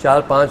4-5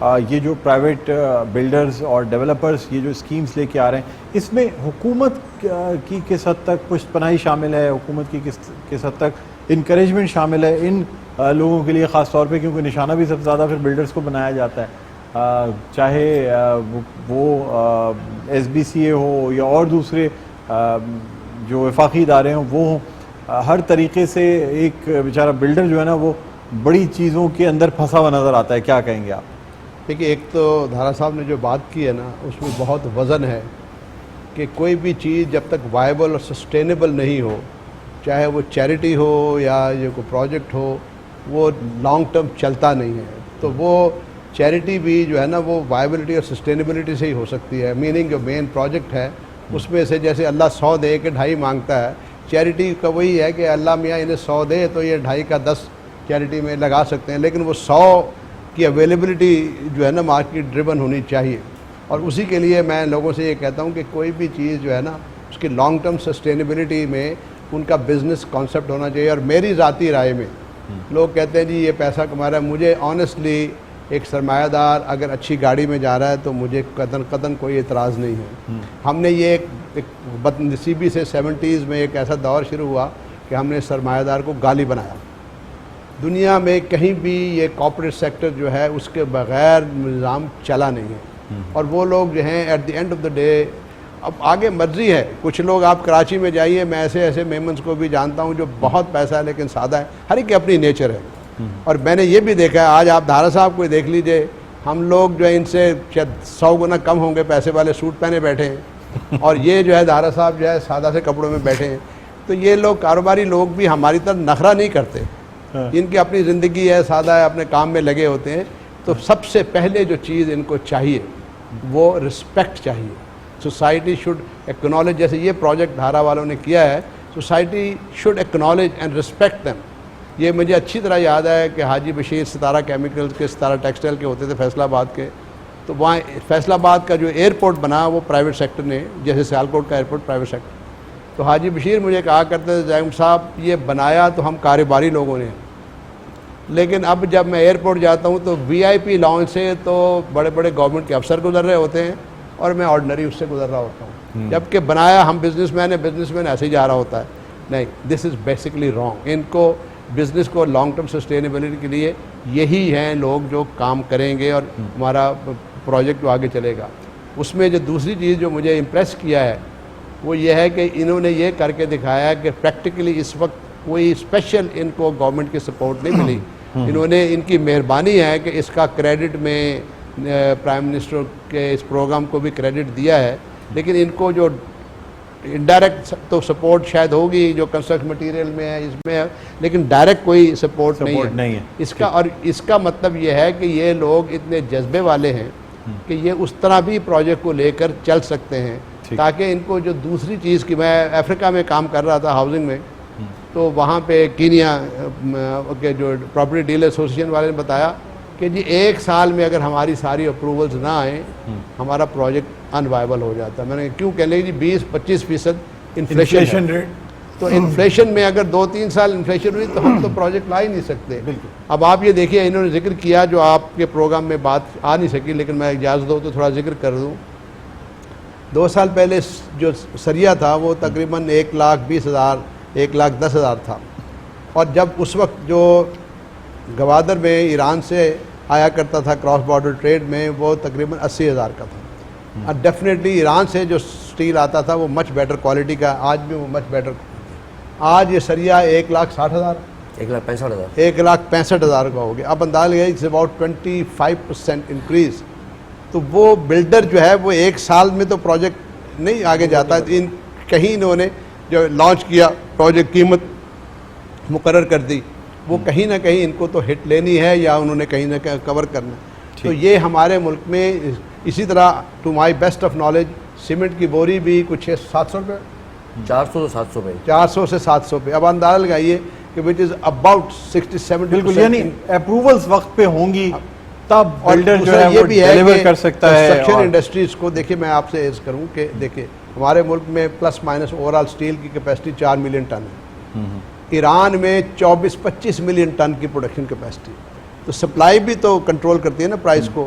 یہ جو private builders اور ڈیولپرز یہ جو اسکیمز لے کے آ رہے ہیں, اس میں حکومت کی کس حد تک پشت پناہی شامل ہے, حکومت کی کس حد تک انکریجمنٹ شامل ہے ان لوگوں کے لیے, خاص طور پہ کیونکہ نشانہ بھی سب سے زیادہ پھر بلڈرز کو بنایا جاتا ہے, چاہے وہ ایس بی سی اے ہو یا اور دوسرے جو وفاقی ادارے ہوں وہ ہوں, ہر طریقے سے ایک بیچارہ بلڈر جو ہے نا وہ بڑی چیزوں کے اندر پھنسا ہوا نظر آتا ہے. کیا کہیں گے آپ؟ دیکھیے, ایک تو دھارا صاحب نے جو بات کی ہے نا اس میں بہت وزن ہے کہ کوئی بھی چیز جب تک وائبل اور سسٹینیبل نہیں ہو, چاہے وہ چیریٹی ہو یا یہ کوئی پروجیکٹ ہو, وہ لانگ ٹرم چلتا نہیں ہے. تو وہ چیریٹی بھی جو ہے نا وہ وائبلٹی اور سسٹینیبلٹی سے ہی ہو سکتی ہے. میننگ جو مین پروجیکٹ ہے اس میں سے جیسے اللہ 100 دے کے 2.5 مانگتا ہے, چیریٹی کا وہی ہے کہ اللہ میاں انہیں 100 دے تو یہ 2.5 کا 10 چیریٹی میں لگا سکتے ہیں, لیکن وہ 100 کی اویلیبلٹی جو ہے نا مارکیٹ ڈریون ہونی چاہیے. اور اسی کے لیے میں لوگوں سے یہ کہتا ہوں کہ کوئی بھی چیز جو ہے نا اس کی لانگ ٹرم سسٹینیبلٹی میں ان کا بزنس کانسیپٹ ہونا چاہیے. اور میری ذاتی رائے میں لوگ کہتے ہیں جی یہ پیسہ کما رہا ہے, مجھے آنیسٹلی ایک سرمایہ دار اگر اچھی گاڑی میں جا رہا ہے تو مجھے قطعاً کوئی اعتراض نہیں ہے. ہم نے یہ ایک بد نصیبی سے 70s میں ایک ایسا دور شروع ہوا کہ ہم نے سرمایہ دار کو گالی بنایا. دنیا میں کہیں بھی یہ کارپوریٹ سیکٹر جو ہے اس کے بغیر نظام چلا نہیں ہے. اور وہ لوگ جو ہیں at the end of the day, اب آگے مرضی ہے, کچھ لوگ آپ کراچی میں جائیے, میں ایسے میمنس کو بھی جانتا ہوں جو بہت پیسہ ہے لیکن سادہ ہے, ہر ایک کی اپنی نیچر ہے. اور میں نے یہ بھی دیکھا ہے, آج آپ دھارا صاحب کو دیکھ لیجئے, ہم لوگ جو ہے ان سے شاید 100 گنا کم ہوں گے پیسے والے, سوٹ پہنے بیٹھے ہیں, اور یہ جو ہے دھارا صاحب جو ہے سادہ سے کپڑوں میں بیٹھے ہیں. تو یہ لوگ کاروباری لوگ بھی ہماری طرح نخرہ نہیں کرتے, ان کی اپنی زندگی ہے, سادہ ہے, اپنے کام میں لگے ہوتے ہیں. تو سب سے پہلے جو چیز ان کو چاہیے وہ رسپیکٹ چاہیے. سوسائٹی شوڈ ایکنالج, جیسے یہ پروجیکٹ دھارا والوں نے کیا ہے, society should acknowledge and respect them. یہ مجھے اچھی طرح یاد ہے کہ حاجی بشیر ستارہ کیمیکلز کے, ستارہ ٹیکسٹائل کے ہوتے تھے فیصل آباد کے, تو وہاں فیصل آباد کا جو ایئرپورٹ بنا وہ پرائیویٹ سیکٹر نے, جیسے سیالکوٹ کا ایئرپورٹ پرائیویٹ سیکٹر. تو حاجی بشیر مجھے کہا کرتے تھے زائم صاحب یہ بنایا تو ہم کاروباری لوگوں نے, لیکن اب جب میں ایئرپورٹ جاتا ہوں تو VIP لاؤنج سے تو بڑے بڑے گورنمنٹ کے افسر گزر رہے ہوتے ہیں اور میں آرڈنری اس سے گزر رہا ہوتا ہوں, جبکہ بنایا ہم بزنس مین ایسے ہی جا رہا ہوتا ہے. نہیں, دس از بیسکلی رانگ. ان کو بزنس کو لانگ ٹرم سسٹینیبلٹی کے لیے یہی ہیں لوگ جو کام کریں گے اور ہمارا پروجیکٹ جو آگے چلے گا. اس میں جو دوسری چیز جو مجھے امپریس کیا ہے وہ یہ ہے کہ انہوں نے یہ کر کے دکھایا کہ پریکٹیکلی اس وقت کوئی اسپیشل ان کو گورنمنٹ کی سپورٹ نہیں ملی. انہوں نے, ان کی مہربانی ہے کہ اس کا کریڈٹ میں پرائم منسٹر کے اس پروگرام کو بھی کریڈٹ دیا ہے, لیکن ان کو جو انڈائریکٹ تو سپورٹ شاید ہوگی جو کنسٹرکشن مٹیریل میں ہے, اس میں ہے, لیکن ڈائریکٹ کوئی سپورٹ نہیں ہے اس کا. اور اس کا مطلب یہ ہے کہ یہ لوگ اتنے جذبے والے ہیں کہ یہ اس طرح بھی پروجیکٹ کو لے کر چل سکتے ہیں, تاکہ ان کو جو دوسری چیز کی, میں افریقہ میں کام کر رہا تھا ہاؤسنگ میں, تو وہاں پہ کینیا کے جو پراپرٹی ڈیلر ایسوسیشن والے نے بتایا کہ جی 1 سال میں اگر ہماری ساری اپروولز نہ آئیں ہمارا پروجیکٹ انوائبل ہو جاتا ہے. میں نے کیوں کہنے کہ جی 20-25% انفلیشن ریٹ, تو انفلیشن میں اگر 2-3 سال انفلیشن ہوئی تو ہم تو پروجیکٹ لا ہی نہیں سکتے. اب آپ یہ دیکھیے, انہوں نے ذکر کیا جو آپ کے پروگرام میں بات آ نہیں سکی, لیکن میں اجازت دو تو تھوڑا ذکر کر دوں. 2 سال پہلے جو سریا تھا وہ تقریباً 1,20,000 1,10,000 تھا, اور جب اس وقت جو گوادر میں ایران سے آیا کرتا تھا کراس بارڈر ٹریڈ میں وہ تقریباً 80,000 کا تھا. اور ڈیفینیٹلی ایران سے جو سٹیل آتا تھا وہ مچ بیٹر کوالٹی کا, آج بھی وہ مچ بیٹر. آج یہ سریا 1,60,000 1,65,000 کا ہو گیا. اب انداز لگائیے اٹس اباؤٹ 25% انکریز. تو وہ بلڈر جو ہے وہ 1 سال میں تو پروجیکٹ نہیں آگے جاتا. کہیں انہوں نے جو لانچ کیا پروجیکٹ قیمت مقرر کر دی, وہ کہیں نہ کہیں ان کو تو ہٹ لینی ہے یا انہوں نے کہیں نہ کہیں کور کرنا. تو یہ ہمارے ملک میں اسی طرح to my best of knowledge cement کی بوری بھی کچھ 700 روپے, 400 سے 700 پہ, 400 سے 700 پہ. اب اندازہ لگائیے کہ وچ از اباؤٹ 60-70%. بالکل, یعنی اپروولز وقت پہ ہوں گی تب بلڈر جو ہے یہ وہ بھی ہے ڈیلیور کر سکتا ہے. کنسٹرکشن انڈسٹریز کو دیکھیے, میں آپ سے عرض کروں کہ دیکھیے ہمارے ملک میں plus minus overall steel کی کیپیسٹی 4 ملین ٹن ہے. ایران میں 24-25 ملین ٹن کی پروڈکشن کیپیسٹی. تو سپلائی بھی تو کنٹرول کرتی ہے نا پرائس کو.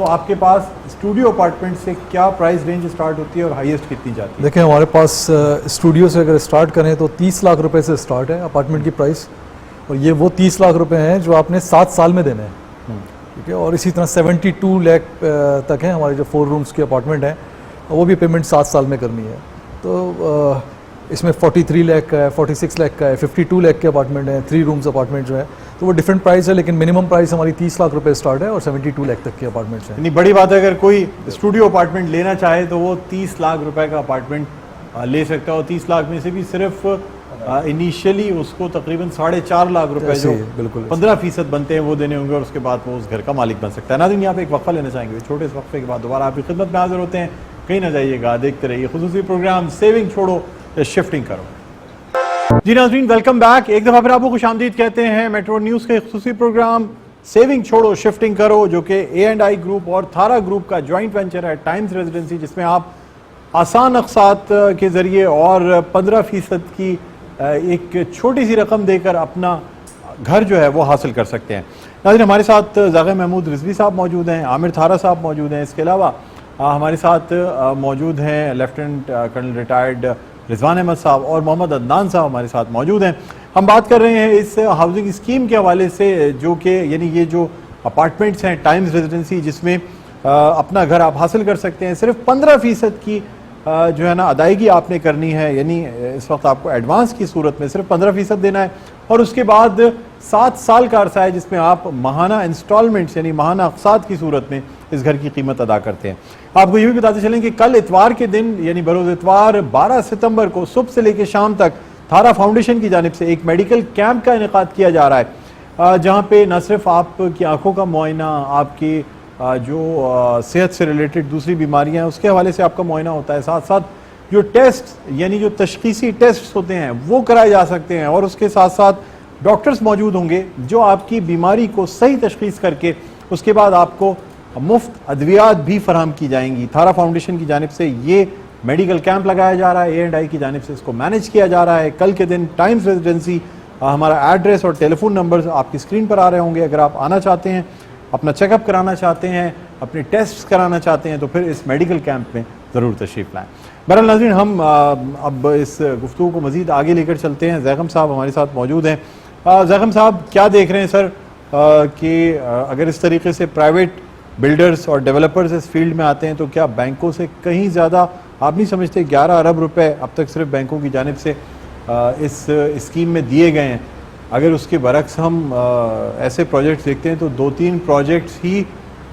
تو آپ کے پاس اسٹوڈیو اپارٹمنٹ سے کیا پرائز رینج اسٹارٹ ہوتی ہے اور ہائیسٹ کتنی جاتی ہے؟ دیکھیں ہمارے پاس اسٹوڈیو سے اگر اسٹارٹ کریں تو 30 لاکھ روپے سے اسٹارٹ ہے اپارٹمنٹ کی پرائس, اور یہ وہ 30 لاکھ روپے ہیں جو آپ نے 7 سال میں دینے ہیں, ٹھیک ہے. اور اسی طرح 72 لاکھ تک ہیں ہمارے جو 4 رومز کے اپارٹمنٹ ہیں, وہ بھی پیمنٹ 7 سال میں کرنی ہے. تو اس میں 43 لاکھ کا ہے, 46 لاکھ کا ہے, 52 لاکھ کے اپارٹمنٹ ہیں, 3 رومز اپارٹمنٹ جو ہے, تو وہ ڈفرینٹ پرائز ہے, لیکن منیمم پرائز ہماری 30 لاکھ روپے اسٹارٹ ہے اور 72 لاکھ تک کے اپارٹمنٹس ہیں. یعنی بڑی بات ہے اگر کوئی اسٹوڈیو اپارٹمنٹ لینا چاہے تو وہ 30 لاکھ روپے کا اپارٹمنٹ لے سکتا ہے, اور 30 لاکھ میں سے بھی صرف انیشیلی اس کو تقریباً 4.5 لاکھ روپے جو 15% بنتے ہیں وہ دینے ہوں گے, اور اس کے بعد وہ اس گھر کا مالک بن سکتا ہے. ناظرین یہاں پہ ایک وقفہ لینا چاہیں گے, چھوٹے سے وقفے کے بعد دوبارہ آپ کی خدمت میں حاضر ہوتے ہیں. کہیں نہ جائیے گا, دیکھتے رہیے خصوصی پروگرام سیونگ چھوڑو شفٹنگ کرو. جی ناظرین ویلکم بیک. ایک دفعہ پھر آپ کو خوش آمدید کہتے ہیں میٹرو نیوز کے خصوصی پروگرام سیونگ چھوڑو شفٹنگ کرو, جو کہ A&I گروپ اور تھارا گروپ کا جوائنٹ وینچر ہے ٹائمز ریزیڈنسی, جس میں آپ آسان اقساط کے ذریعے اور 15% کی ایک چھوٹی سی رقم دے کر اپنا گھر جو ہے وہ حاصل کر سکتے ہیں. ناظرین ہمارے ساتھ زاغر محمود رضوی صاحب موجود ہیں, عامر تھارا صاحب موجود ہیں, اس کے علاوہ ہمارے ساتھ موجود ہیں lieutenant colonel retired Rizwan Ahmed صاحب اور محمد عدنان صاحب ہمارے ساتھ موجود ہیں. ہم بات کر رہے ہیں اس ہاؤسنگ اسکیم کے حوالے سے, جو کہ یعنی یہ جو اپارٹمنٹس ہیں ٹائمز ریزیڈنسی جس میں اپنا گھر آپ حاصل کر سکتے ہیں, صرف 15% کی جو ہے نا ادائیگی آپ نے کرنی ہے. یعنی اس وقت آپ کو ایڈوانس کی صورت میں صرف 15% دینا ہے, اور اس کے بعد 7 سال کا عرصہ ہے جس میں آپ ماہانہ انسٹالمنٹس یعنی ماہانہ اقساط کی صورت میں اس گھر کی قیمت ادا کرتے ہیں. آپ کو یہ بھی بتاتے چلیں کہ کل اتوار کے دن یعنی بروز اتوار 12 ستمبر کو صبح سے لے کے شام تک تھارا فاؤنڈیشن کی جانب سے ایک میڈیکل کیمپ کا انعقاد کیا جا رہا ہے, جہاں پہ نہ صرف آپ کی آنکھوں کا معائنہ, آپ کی جو صحت سے ریلیٹڈ دوسری بیماریاں ہیں اس کے حوالے سے آپ کا معائنہ ہوتا ہے, ساتھ ساتھ جو ٹیسٹ یعنی جو تشخیصی ٹیسٹ ہوتے ہیں وہ کرائے جا سکتے ہیں, اور اس کے ساتھ ساتھ ڈاکٹرز موجود ہوں گے جو آپ کی بیماری کو صحیح تشخیص کر کے اس کے بعد آپ کو مفت ادویات بھی فراہم کی جائیں گی. تھارا فاؤنڈیشن کی جانب سے یہ میڈیکل کیمپ لگایا جا رہا ہے, A&I کی جانب سے اس کو مینیج کیا جا رہا ہے. کل کے دن ٹائمز ریزیڈنسی, ہمارا ایڈریس اور ٹیلی فون نمبرز آپ کی اسکرین پر آ رہے ہوں گے. اگر آپ آنا چاہتے ہیں, اپنا چیک اپ کرانا چاہتے ہیں, اپنے ٹیسٹ کرانا چاہتے ہیں, تو پھر اس میڈیکل کیمپ میں ضرور تشریف لائیں. بہرحال ناظرین ہم اب اس گفتگو کو مزید آگے لے کر چلتے ہیں. زیغم صاحب ہمارے ساتھ موجود ہیں. زیغم صاحب کیا دیکھ رہے ہیں سر کہ اگر اس طریقے سے پرائیویٹ بلڈرز اور ڈیولپرز اس فیلڈ میں آتے ہیں تو کیا بینکوں سے کہیں زیادہ آپ نہیں سمجھتے 11 ارب روپے اب تک صرف بینکوں کی جانب سے اس اسکیم میں دیے گئے ہیں, اگر اس کے برعکس ہم ایسے پروجیکٹس دیکھتے ہیں تو 2-3 پروجیکٹس ہی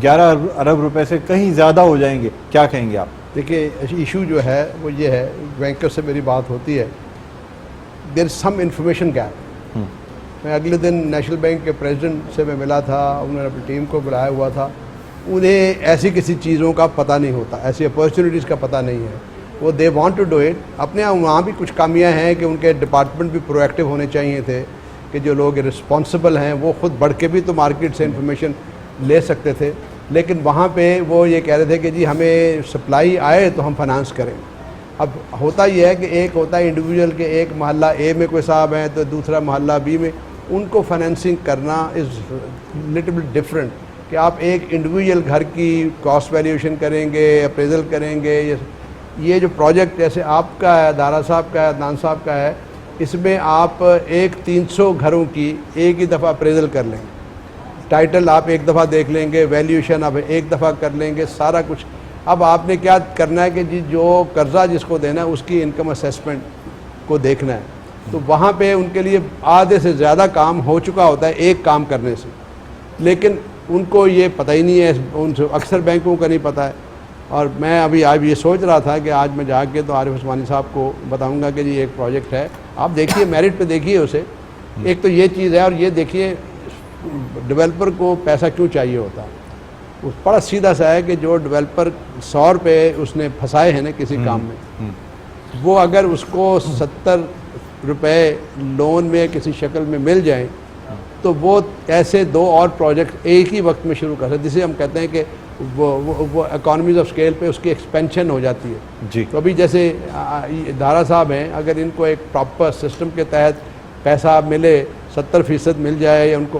11 ارب روپے سے کہیں زیادہ ہو جائیں گے, کیا کہیں گے آپ؟ دیکھیے ایشو جو ہے وہ یہ ہے, بینکر سے میری بات ہوتی ہے, دیر از سم انفارمیشن گیپ. میں اگلے دن نیشنل بینک کے پریزیڈنٹ سے میں ملا تھا, انہوں نے اپنی ٹیم کو بلایا ہوا تھا. انہیں ایسی کسی چیزوں کا پتہ نہیں ہوتا, ایسی اپرچونیٹیز کا پتہ نہیں ہے. وہ they want to do it. اپنے وہاں بھی کچھ کامیاں ہیں کہ ان کے ڈپارٹمنٹ بھی پرو ایکٹیو ہونے چاہیے تھے, کہ جو لوگ رسپانسبل ہیں وہ خود بڑھ کے بھی تو مارکیٹ سے انفارمیشن لے سکتے تھے. لیکن وہاں پہ وہ یہ کہہ رہے تھے کہ جی ہمیں سپلائی آئے تو ہم فائنانس کریں. اب ہوتا یہ ہے کہ ایک ہوتا ہے انڈیویجول کے ایک محلہ اے میں کوئی صاحب ہیں تو دوسرا محلہ بی میں, ان کو فائنینسنگ کرنا از لٹل بٹ ڈفرینٹ. کہ آپ ایک انڈیویجول گھر کی کاسٹ ویلیویشن کریں گے, اپریزل کریں گے. یہ جو پروجیکٹ جیسے آپ کا ہے, دارا صاحب کا ہے, عدنان صاحب کا ہے, اس میں آپ ایک 300 گھروں کی ایک ہی دفعہ اپریزل کر لیں گے, ٹائٹل آپ ایک دفعہ دیکھ لیں گے, ویلیویشن آپ ایک دفعہ کر لیں گے, سارا کچھ. اب آپ نے کیا کرنا ہے کہ جی جو قرضہ جس کو دینا ہے اس کی انکم اسیسمنٹ کو دیکھنا ہے. تو وہاں پہ ان کے لیے آدھے سے زیادہ کام ہو چکا ہوتا ہے ایک کام کرنے سے, لیکن ان کو یہ پتہ ہی نہیں ہے, ان سے اکثر بینکوں کا نہیں پتہ ہے. اور میں ابھی آج یہ سوچ رہا تھا کہ آج میں جا کے تو عارف عثمانی صاحب کو بتاؤں گا کہ جی ایک پروجیکٹ ہے, آپ دیکھیے میرٹ پہ دیکھیے اسے. ایک تو یہ چیز ہے, اور یہ دیکھیے ڈیولپر کو پیسہ کیوں چاہیے ہوتا ہے. وہ بڑا سیدھا سا ہے کہ جو ڈیولپر 100 روپے اس نے پھنسائے ہیں نا کسی کام میں, وہ اگر اس کو 70 روپے لون میں کسی شکل میں مل جائیں تو وہ ایسے 2 اور پروجیکٹ ایک ہی وقت میں شروع کر سکتے, جسے ہم کہتے ہیں کہ وہ اکانومیز آف اسکیل پہ اس کی ایکسپینشن ہو جاتی ہے. جی تو ابھی جیسے دارا صاحب ہیں, اگر ان کو ایک پراپر سسٹم کے تحت پیسہ ملے 70% مل جائے, یا ان کو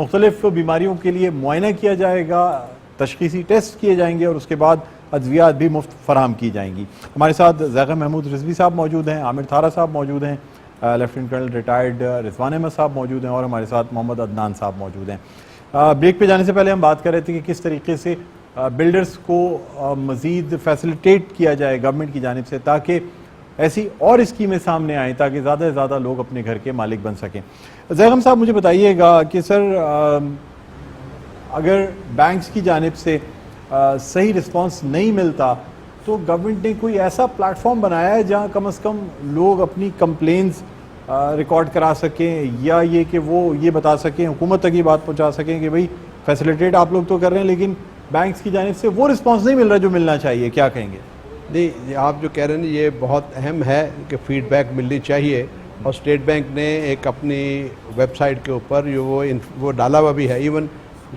مختلف بیماریوں کے لیے معائنہ کیا جائے گا, تشخیصی ٹیسٹ کیے جائیں گے اور اس کے بعد ادویات بھی مفت فراہم کی جائیں گی. ہمارے ساتھ ذائقہ محمود رضوی صاحب موجود ہیں, عامر تھارا صاحب موجود ہیں, lieutenant colonel retired Rizwan Ahmed صاحب موجود ہیں اور ہمارے ساتھ محمد عدنان صاحب موجود ہیں. بریک پہ جانے سے پہلے ہم بات کر رہے تھے کہ کس طریقے سے بلڈرز کو مزید فیسیلیٹیٹ کیا جائے گورنمنٹ کی جانب سے تاکہ ایسی اور اسکیمیں سامنے آئیں تاکہ زیادہ سے زیادہ لوگ اپنے گھر کے مالک بن سکیں. ذائقہ صاحب مجھے بتائیے گا کہ سر اگر بینکس کی جانب سے صحیح رسپانس نہیں ملتا تو گورنمنٹ نے کوئی ایسا پلیٹ فارم بنایا ہے جہاں کم از کم لوگ اپنی کمپلینز ریکارڈ کرا سکیں, یا یہ کہ وہ یہ بتا سکیں, حکومت تک یہ بات پہنچا سکیں کہ بھئی فیسیلیٹیٹ آپ لوگ تو کر رہے ہیں لیکن بینکس کی جانب سے وہ رسپانس نہیں مل رہا جو ملنا چاہیے, کیا کہیں گے؟ نہیں, آپ جو کہہ رہے ہیں یہ بہت اہم ہے کہ فیڈ بیک ملنی چاہیے, اور اسٹیٹ بینک نے ایک اپنی ویب سائٹ کے اوپر وہ ڈالا ہوا بھی ہے, ایون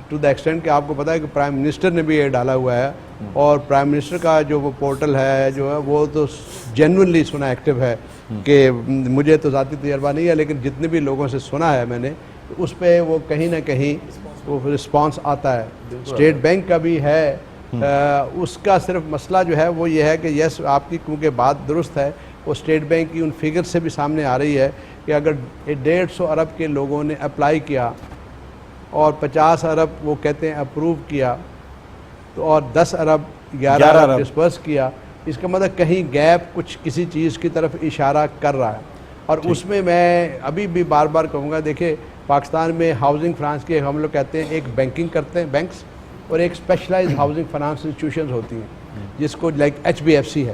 ٹو دا ایکسٹینٹ کہ آپ کو پتہ ہے کہ پرائم منسٹر نے بھی یہ ڈالا ہوا ہے, اور پرائم منسٹر کا جو وہ پورٹل ہے جو ہے وہ تو جینوئنلی سنا ایکٹیو ہے, کہ مجھے تو ذاتی تجربہ نہیں ہے لیکن جتنے بھی لوگوں سے سنا ہے میں نے اس پہ وہ کہیں نہ کہیں وہ رسپانس آتا ہے. اسٹیٹ بینک کا بھی ہے, اس کا صرف مسئلہ جو ہے وہ یہ ہے کہ یس آپ کی کیونکہ بات درست ہے, وہ اسٹیٹ بینک کی ان فگر سے بھی سامنے آ رہی ہے کہ اگر 150 ارب کے لوگوں نے اپلائی کیا اور 50 ارب وہ کہتے ہیں اپروو کیا تو اور 10 ارب 11 ارب ڈسپرس کیا, اس کا مطلب کہیں گیپ کچھ کسی چیز کی طرف اشارہ کر رہا ہے. اور اس میں ابھی بھی بار بار کہوں گا, دیکھیں پاکستان میں ہاؤسنگ فنانس کے ہم لوگ کہتے ہیں ایک بینکنگ کرتے ہیں بینکس, اور ایک اسپیشلائز ہاؤسنگ فنانس انسٹیٹیوشنز ہوتی ہیں جس کو لائک HBFC ہے.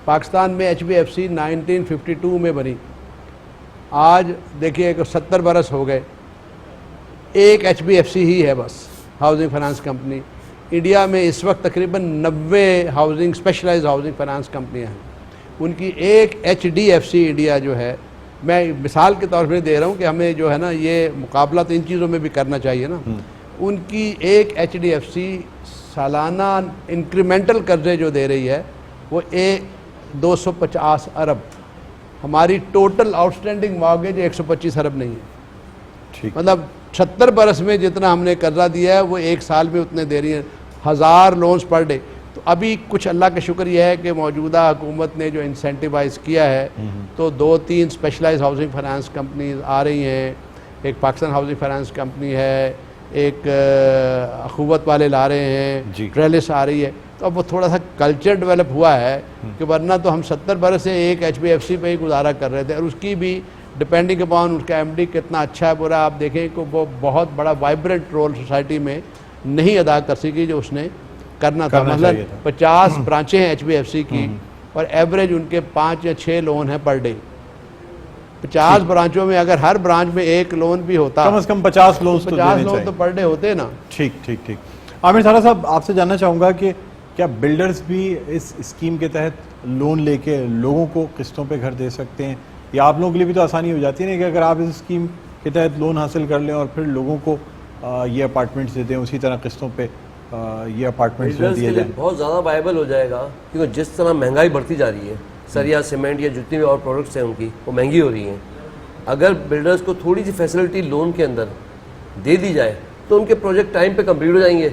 پاکستان میں HBFC 1952 میں بنی, آج دیکھیے کہ 70 برس ہو گئے, ایک HBFC ہی ہے بس ہاؤسنگ فنانس کمپنی. انڈیا میں اس وقت تقریباً 90 ہاؤسنگ اسپیشلائز ہاؤسنگ فنانس کمپنیاں ہیں, ان کی ایک HDFC انڈیا جو ہے, میں مثال کے طور پہ دے رہا ہوں کہ ہمیں جو ہے نا یہ مقابلہ تو ان چیزوں میں بھی کرنا چاہیے نا, ان کی ایک HDFC سالانہ انکریمنٹل قرضے جو دے رہی ہے وہ 250 ارب, ہماری ٹوٹل آؤٹ اسٹینڈنگ مارگیج 125 ارب نہیں ہے. مطلب 70 برس میں جتنا ہم نے قرضہ دیا ہے وہ ایک سال میں اتنے دے رہی ہیں, 1000 لونز پر ڈے. تو ابھی کچھ اللہ کا شکر یہ ہے کہ موجودہ حکومت نے جو انسینٹیوائز کیا ہے تو 2-3 اسپیشلائز ہاؤسنگ فنانس کمپنیز آ رہی ہیں, ایک پاکستان ہاؤسنگ فنانس کمپنی ہے, ایک اخوت والے لا رہے ہیں, ٹریلس آ رہی ہے. تو اب وہ تھوڑا سا کلچر ڈیولپ ہوا ہے کہ ورنہ تو ہم 70 برس سے ایک HBFC پہ ہی گزارا کر رہے تھے, اور اس کی بھی ڈپینڈنگ اپان اس کا MD کتنا اچھا ہے برا, آپ دیکھیں کہ وہ بہت بڑا وائبرنٹ رول سوسائٹی میں نہیں ادا کر سکی جو اس نے کرنا تھا. مثلا 50 برانچیں ہیں HBFC کی اور ایوریج ان کے 5 یا 6 لون ہیں پر ڈے. 50 برانچوں میں اگر ہر برانچ میں ایک لون بھی ہوتا, کم از کم 50 لون تو پر ڈے ہوتے نا. ٹھیک. عامر تھارا صاحب آپ سے جاننا چاہوں گا کہ کیا بلڈرز بھی اس اسکیم کے تحت لون لے کے لوگوں کو قسطوں پہ گھر دے سکتے ہیں, یا آپ لوگوں کے لیے بھی تو آسانی ہو جاتی ہے نا کہ اگر آپ اس اسکیم کے تحت لون حاصل کر لیں اور پھر لوگوں کو یہ اپارٹمنٹس دے دیں, اسی طرح قسطوں پہ یہ اپارٹمنٹس دیے جائیں؟ بہت زیادہ وائبل ہو جائے گا, کیونکہ جس طرح مہنگائی بڑھتی جا رہی ہے, سریا سیمنٹ یا جتنی بھی اور پروڈکٹس ہیں ان کی وہ مہنگی ہو رہی ہیں. اگر بلڈرز کو تھوڑی سی فیسلٹی لون کے اندر دے دی جائے تو ان کے پروجیکٹ ٹائم پہ کمپلیٹ ہو جائیں گے,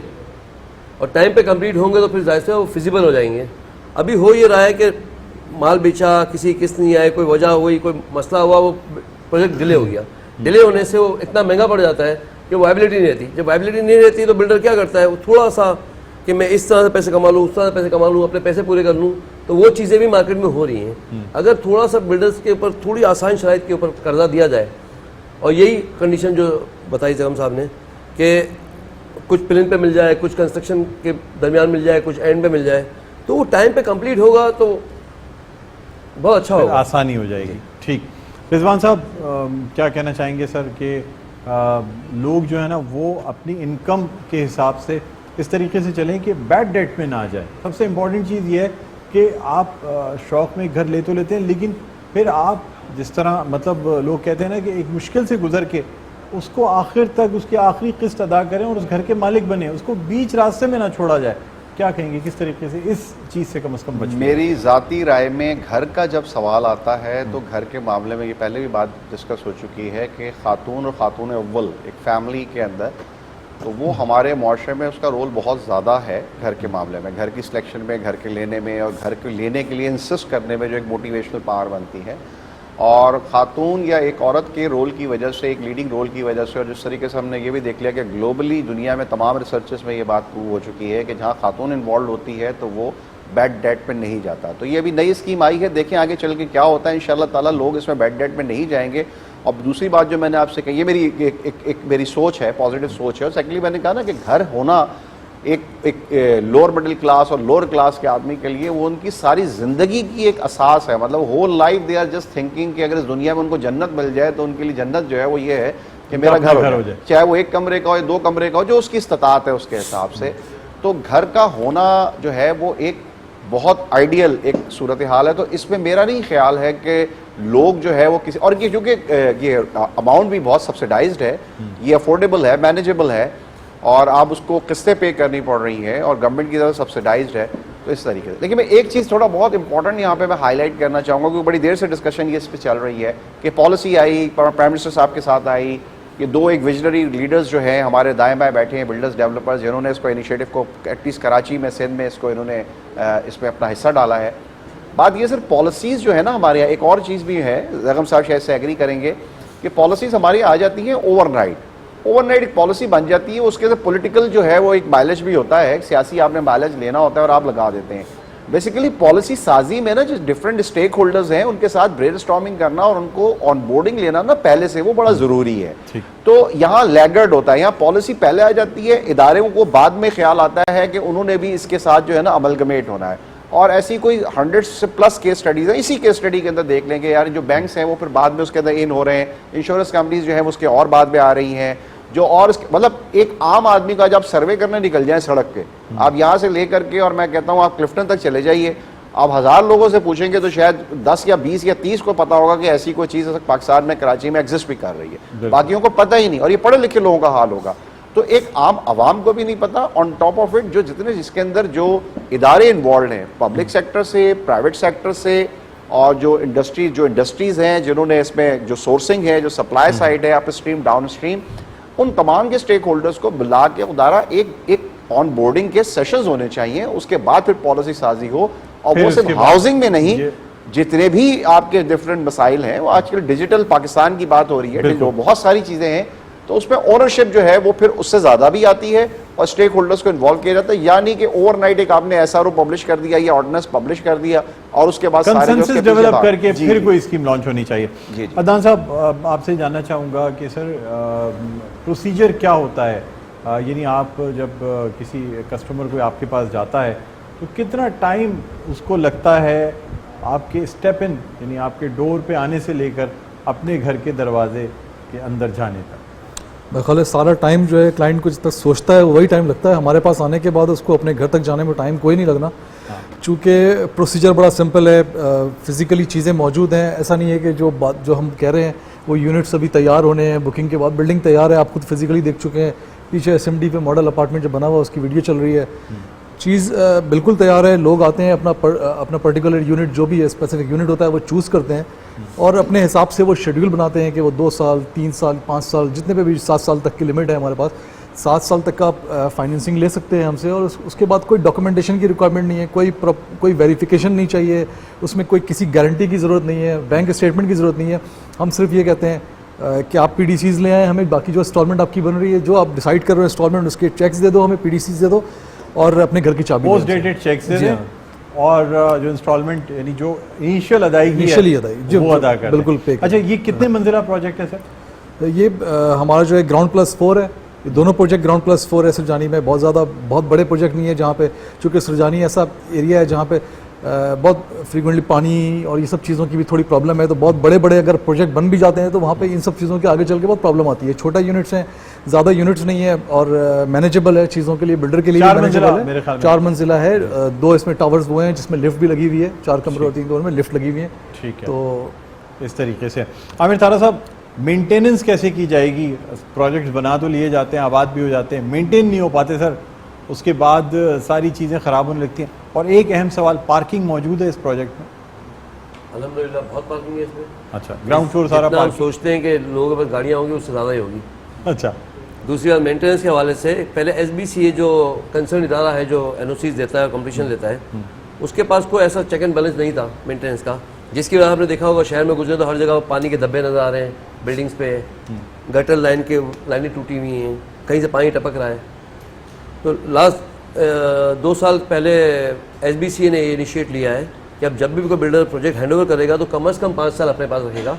اور ٹائم پہ کمپلیٹ ہوں گے تو پھر ظاہر سے وہ فیزیبل ہو جائیں گے. ابھی ہو یہ رہا ہے کہ مال بیچا, کسی قسط نہیں آئے, کوئی وجہ ہوئی, کوئی مسئلہ ہوا, وہ پروجیکٹ ڈیلے ہو گیا. ڈیلے ہونے سے وہ اتنا مہنگا پڑ جاتا ہے کہ وائبلٹی نہیں رہتی. جب وائبلٹی نہیں رہتی تو بلڈر کیا کرتا ہے, وہ تھوڑا سا کہ میں اس طرح سے پیسے کما لوں, اس طرح سے پیسے کما لوں, اپنے پیسے پورے کر لوں, تو وہ چیزیں بھی مارکیٹ میں ہو رہی ہیں. اگر تھوڑا سا بلڈرز کے اوپر تھوڑی آسان شرائط کے اوپر قرضہ دیا جائے, اور یہی کنڈیشن جو بتائی زغم صاحب نے کہ کچھ پلن پہ مل جائے, کچھ کنسٹرکشن کے درمیان مل جائے, کچھ اینڈ پہ مل جائے, تو وہ ٹائم پہ کمپلیٹ ہوگا تو بہت اچھا ہوگا, آسانی ہو جائے گی. ٹھیک. رضوان صاحب کیا کہنا چاہیں گے سر کہ لوگ جو ہے نا وہ اپنی انکم کے حساب سے اس طریقے سے چلیں کہ بیڈ ڈیٹ میں نہ آ جائے. سب سے امپورٹنٹ چیز یہ ہے کہ آپ شوق میں گھر لے تو لیتے ہیں, لیکن پھر آپ جس طرح مطلب لوگ کہتے ہیں نا کہ ایک مشکل سے گزر کے اس کو آخر تک اس کی آخری قسط ادا کریں اور اس گھر کے مالک بنے, اس کو بیچ راستے میں نہ چھوڑا جائے. کیا کہیں گے کس طریقے سے اس چیز سے کم از کم بچیں؟ میری ذاتی رائے میں گھر کا جب سوال آتا ہے تو گھر کے معاملے میں یہ پہلے بھی بات ڈسکس ہو چکی ہے کہ خاتون اور خاتون اول ایک فیملی کے اندر تو وہ ہمارے معاشرے میں اس کا رول بہت زیادہ ہے گھر کے معاملے میں، گھر کی سلیکشن میں، گھر کے لینے میں، اور گھر کے لینے کے لیے انسسٹ کرنے میں جو ایک موٹیویشنل پاور بنتی ہے. اور خاتون یا ایک عورت کے رول کی وجہ سے، ایک لیڈنگ رول کی وجہ سے، اور جس طریقے سے ہم نے یہ بھی دیکھ لیا کہ گلوبلی دنیا میں تمام ریسرچز میں یہ بات پروو ہو چکی ہے کہ جہاں خاتون انوالوڈ ہوتی ہے تو وہ بیڈ ڈیٹ پہ نہیں جاتا. تو یہ ابھی نئی اسکیم آئی ہے، دیکھیں آگے چل کے کیا ہوتا ہے. انشاءاللہ تعالیٰ لوگ اس میں بیڈ ڈیٹ میں نہیں جائیں گے. اور دوسری بات جو میں نے آپ سے کہی، یہ میری ایک میری سوچ ہے، پازیٹیو سوچ ہے. اور سیکنڈلی میں نے کہا نا کہ گھر ہونا ایک لوور مڈل کلاس اور لوور کلاس کے آدمی کے لیے وہ ان کی ساری زندگی کی ایک اساس ہے. مطلب whole life they are just thinking کہ اگر اس دنیا میں ان کو جنت مل جائے تو ان کے لیے جنت جو ہے وہ یہ ہے کہ میرا گھر ہو جائے، چاہے وہ 1 کمرے کا ہو یا 2 کمرے کا ہو، جو اس کی استطاعت ہے اس کے حساب سے. تو گھر کا ہونا جو ہے وہ ایک بہت آئیڈیل ایک صورتحال ہے. تو اس میں میرا نہیں خیال ہے کہ لوگ جو ہے وہ کسی، اور یہ چونکہ یہ اماؤنٹ بھی بہت سبسیڈائزڈ ہے، یہ افورڈیبل ہے، مینیجیبل ہے، اور آپ اس کو قسطیں پے کرنی پڑ رہی ہیں اور گورنمنٹ کی طرف سبسیڈائزڈ ہے. تو اس طریقے سے. لیکن میں ایک چیز تھوڑا بہت امپورٹنٹ یہاں پہ میں ہائی لائٹ کرنا چاہوں گا، کیونکہ بڑی دیر سے ڈسکشن یہ اس پہ چل رہی ہے کہ پالیسی آئی، پرائم منسٹر صاحب کے ساتھ آئی، یہ 2 ایک ویژنری لیڈرز جو ہیں ہمارے دائیں بائیں بیٹھے ہیں، بلڈرز ڈیولپرز، جنہوں نے اس کو انیشیٹو کو ایٹ لیسٹ کراچی میں، سندھ میں اس کو انہوں نے اس میں اپنا حصہ ڈالا ہے. بات یہ صرف پالیسیز جو ہے نا ہمارے یہاں، ایک اور چیز بھی ہے، زغم صاحب شاید سے ایگری کریں گے کہ پالیسیز ہماری آ جاتی ہیں اوور نائٹ ایک پالیسی بن جاتی ہے، اس کے اندر پولیٹیکل جو ہے وہ ایک مائلیج بھی ہوتا ہے، ایک سیاسی آپ نے مائلیج لینا ہوتا ہے اور آپ لگا دیتے ہیں. بیسیکلی پالیسی سازی میں نا جو ڈفرینٹ اسٹیک ہولڈرز ہیں ان کے ساتھ برین اسٹارمنگ کرنا اور ان کو آن بورڈنگ لینا نا پہلے سے وہ بڑا ضروری ہے. تو یہاں لیگرڈ ہوتا ہے، یہاں پالیسی پہلے آ جاتی ہے، اداروں کو بعد میں خیال آتا ہے کہ انہوں نے بھی اس کے ساتھ جو ہے نا املگمیٹ ہونا ہے. اور ایسی کوئی 100 سے پلس کیس سٹڈیز ہیں. اسی کیس سٹڈی کے اندر دیکھ لیں گے یار جو بینکس ہیں وہ پھر بعد میں اس کے اندر ان ہو رہے ہیں، انشورنس کمپنیز جو ہیں اس کے اور بعد میں آ رہی ہیں، جو اور مطلب ایک عام آدمی کا جب سروے کرنے نکل جائیں سڑک پہ، آپ یہاں سے لے کر کے، اور میں کہتا ہوں آپ کلفٹن تک چلے جائیے، آپ 1000 لوگوں سے پوچھیں گے تو شاید 10 یا 20 یا 30 کو پتا ہوگا کہ ایسی کوئی چیز پاکستان میں کراچی میں ایگزسٹ بھی کر رہی ہے، باقیوں کو پتہ ہی نہیں. اور یہ پڑھے لکھے لوگوں کا حال ہوگا. تو ایک عام عوام کو بھی نہیں پتا. آن ٹاپ آف اٹ جو جتنے جس کے اندر جو ادارے انوالوڈ ہیں پبلک سیکٹر سے، پرائیویٹ سیکٹر سے، اور جو انڈسٹریز ہیں جنہوں نے اس میں جو سورسنگ ہے، جو سپلائی سائڈ ہے، اپ اسٹریم ڈاؤن اسٹریم، ان تمام کے اسٹیک ہولڈرز کو بلا کے ادارہ ایک آن بورڈنگ کے سیشنز ہونے چاہیے. اس کے بعد پھر پالیسی سازی ہو، اور وہ صرف ہاؤسنگ میں نہیں، جتنے بھی آپ کے ڈفرینٹ مسائل ہیں، وہ آج کل ڈیجیٹل پاکستان کی بات ہو رہی ہے، جو بہت ساری چیزیں ہیں، تو اس میں اونرشپ جو ہے وہ پھر اس سے زیادہ بھی آتی ہے اور اسٹیک ہولڈرز کو انوالو کیا جاتا ہے. یعنی کہ اوور نائٹ ایک آپ نے ایس آر او پبلش کر دیا یا آرڈیننس پبلش کر دیا اور اس کے بعد کنسنسس ڈیولپ کر کے پھر کوئی اسکیم لانچ ہونی چاہیے. عدنان صاحب آپ سے جاننا چاہوں گا کہ سر پروسیجر کیا ہوتا ہے، یعنی آپ جب کسی کسٹمر کو آپ کے پاس جاتا ہے تو کتنا ٹائم اس کو لگتا ہے آپ کے اسٹیپ ان، یعنی آپ کے ڈور پہ آنے سے لے کر اپنے گھر کے دروازے کے اندر جانے تک؟ میرا خیال ہے سارا ٹائم جو ہے کلائنٹ کو جب تک سوچتا ہے وہی ٹائم لگتا ہے. ہمارے پاس آنے کے بعد اس کو اپنے گھر تک جانے میں ٹائم کوئی نہیں لگنا، چونکہ پروسیجر بڑا سمپل ہے، فزیکلی چیزیں موجود ہیں. ایسا نہیں ہے کہ جو ہم کہہ رہے ہیں وہ یونٹس ابھی تیار ہونے ہیں، بکنگ کے بعد بلڈنگ تیار ہے، آپ خود فزیکلی دیکھ چکے ہیں. پیچھے ایس ایم ڈی پہ ماڈل اپارٹمنٹ جو بنا ہوا اس کی ویڈیو چل رہی ہے. چیز بالکل تیار ہے. لوگ آتے ہیں اپنا پرٹیکولر یونٹ جو بھی ہے اسپیسیفک یونٹ ہوتا ہے وہ چوز کرتے ہیں اور اپنے حساب سے وہ شیڈیول بناتے ہیں کہ وہ 2 سال 3 سال 5 سال جتنے پہ بھی 7 سال تک کی لمٹ ہے ہمارے پاس. 7 سال تک کا آپ فائنینسنگ لے سکتے ہیں ہم سے، اور اس کے بعد کوئی ڈاکومنٹیشن کی ریکوائرمنٹ نہیں ہے، کوئی ویریفیکیشن نہیں چاہیے، اس میں کوئی کسی گارنٹی کی ضرورت نہیں ہے، بینک اسٹیٹمنٹ کی ضرورت نہیں ہے. ہم صرف یہ کہتے ہیں کہ آپ پی ڈی سیز لے آئیں، ہمیں باقی جو انسٹالمنٹ آپ کی بن رہی ہے، جو آپ ڈیسائیڈ کر رہے ہیں انسٹالمنٹ، اس کے چیکس دے دو، ہمیں پی ڈی سیز دے دو اور اپنے گھر کی چابی پوسٹ ڈیٹڈ چیکس دے دیں، اور جو انسٹالمنٹ یعنی جو انیشیل ادائیگی ہے وہ ادا کر بالکل پے. اچھا یہ کتنے منزلہ پروجیکٹ ہے سر؟ یہ ہمارا جو ہے گراؤنڈ+4 ہے. یہ دونوں پروجیکٹ گراؤنڈ+4 ہے. سرجانی میں بہت بڑے پروجیکٹ نہیں ہے جہاں پہ، چونکہ سرجانی ایسا ایریا ہے جہاں پہ بہت فریکوینٹلی پانی اور یہ سب چیزوں کی بھی تھوڑی پرابلم ہے. تو بہت بڑے اگر پروجیکٹ بن بھی جاتے ہیں تو وہاں پہ ان سب چیزوں کے آگے چل کے بہت پرابلم آتی ہے. چھوٹا یونٹس ہیں، زیادہ یونٹس نہیں ہے اور مینیجیبل ہے چیزوں کے لیے، بلڈر کے لیے 4 منزلہ ہے. 2 اس میں ٹاورز وہ ہیں جس میں لفٹ بھی لگی ہوئی ہے، 4 کمرے اور 3 کمرے میں لفٹ لگی ہوئی ہیں. ٹھیک ہے. تو اس طریقے سے عامر طارہ صاحب مینٹیننس کیسے کی جائے گی؟ پروجیکٹس بنا تو لیے جاتے ہیں، آباد بھی ہو جاتے ہیں، مینٹین نہیں ہو پاتے سر. اس کے بعد ساری چیزیں خراب ہونے لگتی ہیں. اور ایک اہم سوال, پارکنگ موجود ہے اس پروجیکٹ میں؟ الحمدللہ بہت پارکنگ ہے اس میں. اچھا, گراؤنڈ فلور سارا ہم سوچتے ہیں کہ لوگوں کے پاس گاڑیاں ہوں گی اس سے زیادہ ہی ہوگی. اچھا. دوسری بات مینٹیننس کے حوالے سے, پہلے ایس بی سی جو کنسرن ادارہ ہے جو این او سیز دیتا ہے, کمپٹیشن دیتا ہے, اس کے پاس کوئی ایسا چیک اینڈ بیلنس نہیں تھا مینٹیننس کا, جس کی وجہ آپ نے دیکھا ہوگا شہر میں گزرے تو ہر جگہ پانی کے دھبے نظر آ رہے ہیں بلڈنگس پہ, گٹر لائنیں ٹوٹی ہوئی ہیں, کہیں سے پانی ٹپک رہا ہے. تو لاسٹ 2 سال پہلے ایس بی سی نے یہ انیشیٹ لیا ہے کہ اب جب بھی کوئی بلڈر پروجیکٹ ہینڈ اوور کرے گا تو کم از کم 5 سال اپنے پاس رکھے گا,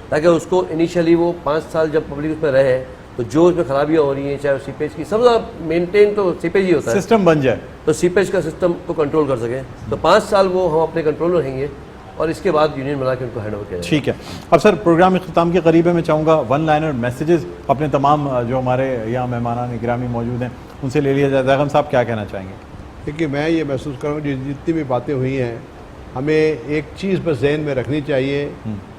تاکہ اس کو انیشیلی وہ 5 سال جب پبلک اس میں رہے تو جو اس میں خرابیاں ہو رہی ہیں, چاہے سیپیج کی, سب سے زیادہ مینٹین تو سیپیج ہی ہوتا ہے, سسٹم بن جائے تو سیپیج کا سسٹم کو کنٹرول کر سکیں. تو 5 سال وہ ہم اپنے کنٹرول میں رہیں گے اور اس کے بعد یونین بنا کے ان کو ہینڈ اوور کیا جائے. ٹھیک ہے. اب سر پروگرام اختتام کے قریب ہے, میں چاہوں گا 1 لائنر میسیجز اپنے تمام جو ہمارے یہاں مہمانان گرامی موجود ہیں ان سے لے لیا جائے. زیغم صاحب کیا کہنا چاہیں گے؟ دیکھیے میں یہ محسوس کروں گا جتنی بھی باتیں ہوئی ہیں, ہمیں ایک چیز بس ذہن میں رکھنی چاہیے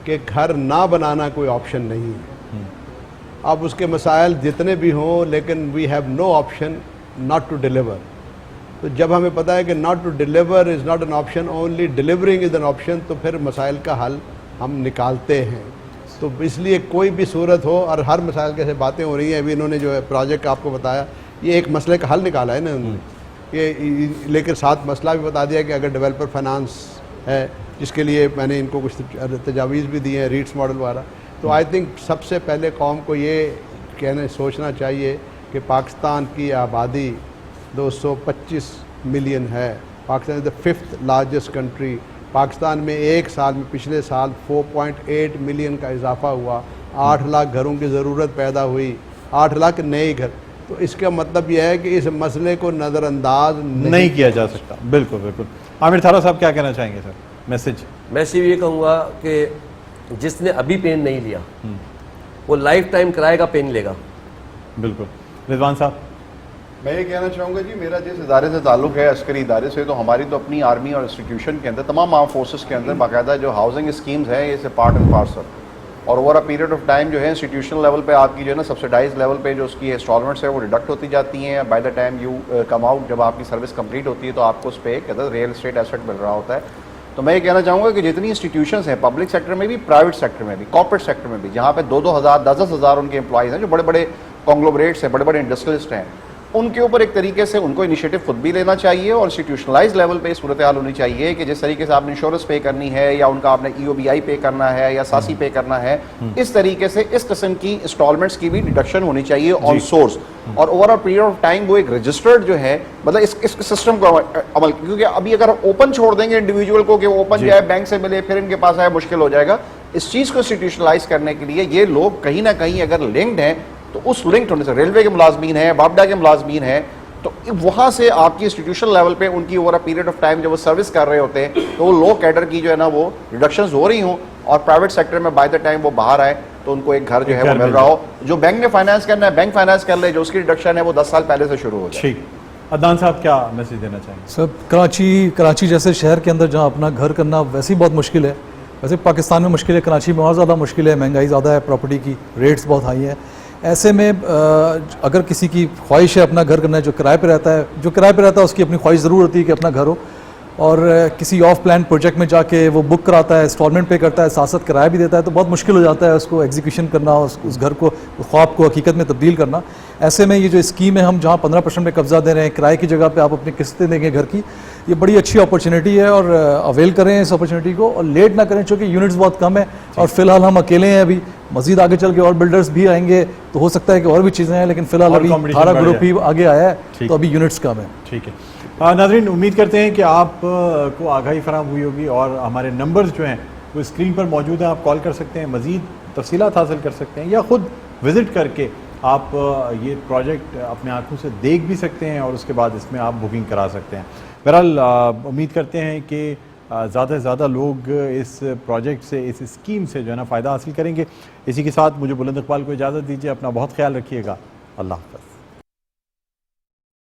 کہ گھر نہ بنانا کوئی آپشن نہیں ہے. اب اس کے مسائل جتنے بھی ہوں, لیکن we have no option not to deliver. تو جب ہمیں پتہ ہے کہ not to deliver is not an option, only delivering is an option, تو پھر مسائل کا حل ہم نکالتے ہیں. تو اس لیے کوئی بھی صورت ہو, اور ہر مسائل کیسے باتیں ہو رہی ہیں, ابھی انہوں نے جو ہے پروجیکٹ آپ کو بتایا, یہ ایک مسئلے کا حل نکالا ہے نا انہوں نے, یہ لیکن ساتھ مسئلہ بھی بتا دیا کہ اگر ڈیولپر فائنانس ہے, جس کے لیے میں نے ان کو کچھ تجاویز بھی دی ہیں, ریٹس ماڈل وغیرہ. تو آئی تھنک سب سے پہلے قوم کو یہ سوچنا چاہیے کہ پاکستان کی آبادی 225 ملین ہے. پاکستان از دا 5th لارجسٹ کنٹری. پاکستان میں ایک سال میں پچھلے سال 4.8 ملین کا اضافہ ہوا, 8 لاکھ گھروں کی ضرورت پیدا ہوئی, 8 لاکھ نئے گھر. تو اس کا مطلب یہ ہے کہ اس مسئلے کو نظر انداز نہیں کیا جا سکتا. بالکل بالکل. عامر تھارا صاحب کیا کہنا چاہیں گے سر؟ میسج. میں صرف یہ کہوں گا کہ جس نے ابھی پین نہیں لیا وہ لائف ٹائم کرائے کا پین لے گا. بالکل. رضوان صاحب. میں یہ کہنا چاہوں گا جی, میرا جس ادارے سے تعلق ہے, عسکری ادارے سے, تو ہماری تو اپنی آرمی اور انسٹیٹیوشن کے اندر, تمام آرم فورسز کے اندر باقاعدہ جو ہاؤسنگ اسکیمز ہیں, یہ سے پارٹ اینڈ پارسل, اور over a period of time جو ہے انسٹیٹیوشنل لیول پہ آپ کی جو ہے نا سبسڈائز لیول پہ جو اس کی انسٹالمنٹس ہے وہ ریڈکٹ ہوتی جاتی ہیں. By the time you come out, جب آپ کی سروس کمپلیٹ ہوتی ہے تو آپ کو اس پہ ایک ریئل اسٹیٹ ایسٹ مل رہا ہوتا ہے. تو میں یہ کہنا چاہوں گا کہ جتنی انسٹیٹیوشنز ہیں پبلک سیکٹر میں بھی, پرائیویٹ سیکٹر میں بھی, کارپوریٹ سیکٹر میں بھی, جہاں پہ 2-2 ہزار 10-10 ہزار ان کے امپلائیز ہیں, جو بڑے بڑے کانگلومریٹس ہیں, بڑے بڑے انڈسٹریلسٹ ہیں, ان کے اوپر ایک طریقے سے ان کو انیشیٹو خود بھی لینا چاہیے, اور انسٹیٹیوشنلائز لیول پہ صورتحال ہونی چاہیے کہ جس طریقے سے آپ نے انشورنس پے کرنی ہے, یا ان کا آپ نے EOBI پے کرنا ہے, یا ساسی پے کرنا ہے, اس طریقے سے اس قسم کی انسٹالمنٹس کی بھی ڈیڈکشن ہونی چاہیے آن سورس. اور over all period of time وہ ایک رجسٹرڈ جو ہے, مطلب اس سسٹم کو عمل, کیونکہ ابھی اگر اوپن چھوڑ دیں گے انڈیویجول کو کہ وہ اوپن جائے, بینک سے ملے, پھر ان کے پاس آئے, مشکل ہو جائے گا. اس چیز کو انسٹیٹیوشنلائز کرنے کے لیے یہ لوگ کہیں نہ کہیں اگر لنکڈ ہیں, تو اس لنکڈ ہونے سے, ریلوے کے ملازمین ہیں, بابڈا کے ملازمین ہیں, تو وہاں سے آپ کی انسٹیٹیوشن لیول پہ ان کی over a period of time جب وہ سروس کر رہے ہوتے ہیں تو وہ لو کیڈر کی جو ہے نا وہ ریڈکشنز ہو رہی ہوں, اور پرائیویٹ سیکٹر میں بائی دا ٹائم وہ باہر آئے تو ان کو ایک گھر جو ہے وہ مل رہا ہو. جو بینک نے فائنانس کرنا ہے بینک فائنانس کر لے, جو اس کی ریڈکشن ہے وہ 10 سال پہلے سے شروع ہو جائے. ٹھیک. عدنان صاحب کیا میسج دینا چاہیں گے؟ سر کراچی جیسے شہر کے اندر جہاں اپنا گھر کرنا ویسے ہی بہت مشکل ہے, ویسے پاکستان میں مشکل ہے, کراچی میں اور زیادہ مشکل ہے, مہنگائی زیادہ ہے, پراپرٹی کی ریٹس بہت ہائی ہیں. ایسے میں اگر کسی کی خواہش ہے اپنا گھر کرنا ہے, جو کرائے پہ رہتا ہے اس کی اپنی خواہش ضرور ہوتی ہے کہ اپنا گھر ہو, اور کسی آف پلان پروجیکٹ میں جا کے وہ بک کراتا ہے, انسٹالمنٹ پے کرتا ہے, ساتھ ساتھ کرایہ بھی دیتا ہے, تو بہت مشکل ہو جاتا ہے اس کو ایگزیکیوشن کرنا, اس گھر کو, خواب کو حقیقت میں تبدیل کرنا. ایسے میں یہ جو اسکیم ہے, ہم جہاں 15% پہ قبضہ دے رہے ہیں, کرائے کی جگہ پہ آپ اپنی قسطیں دیں گے گھر کی, یہ بڑی اچھی اپرچونیٹی ہے, اور اویل کریں اس اپرچونیٹی کو, اور لیٹ نہ کریں, چونکہ یونٹس بہت کم ہیں, اور فی الحال ہم اکیلے ہیں. ابھی مزید آگے چل کے اور بلڈرز بھی آئیں گے تو ہو سکتا ہے کہ اور بھی چیزیں ہیں, لیکن فی الحال ابھی ہمارا گروپ ہی آگے آیا ہے, تو ابھی یونٹس کم ہیں. ٹھیک ہے. ناظرین, امید کرتے ہیں کہ آپ کو آگاہی فراہم ہوئی ہوگی, اور ہمارے نمبرز جو ہیں وہ اسکرین پر موجود ہیں, آپ کال کر سکتے ہیں, مزید تفصیلات حاصل کر سکتے ہیں, یا خود وزٹ کر کے آپ یہ پروجیکٹ اپنے آنکھوں سے دیکھ بھی سکتے ہیں, اور اس کے بعد اس میں آپ بکنگ کرا سکتے ہیں. بہرحال امید کرتے ہیں کہ زیادہ سے زیادہ لوگ اس پروجیکٹ سے, اس اسکیم سے جو ہے نا فائدہ حاصل کریں گے. اسی کے ساتھ مجھے بلند اقبال کو اجازت دیجیے. اپنا بہت خیال رکھیے گا. اللہ حافظ.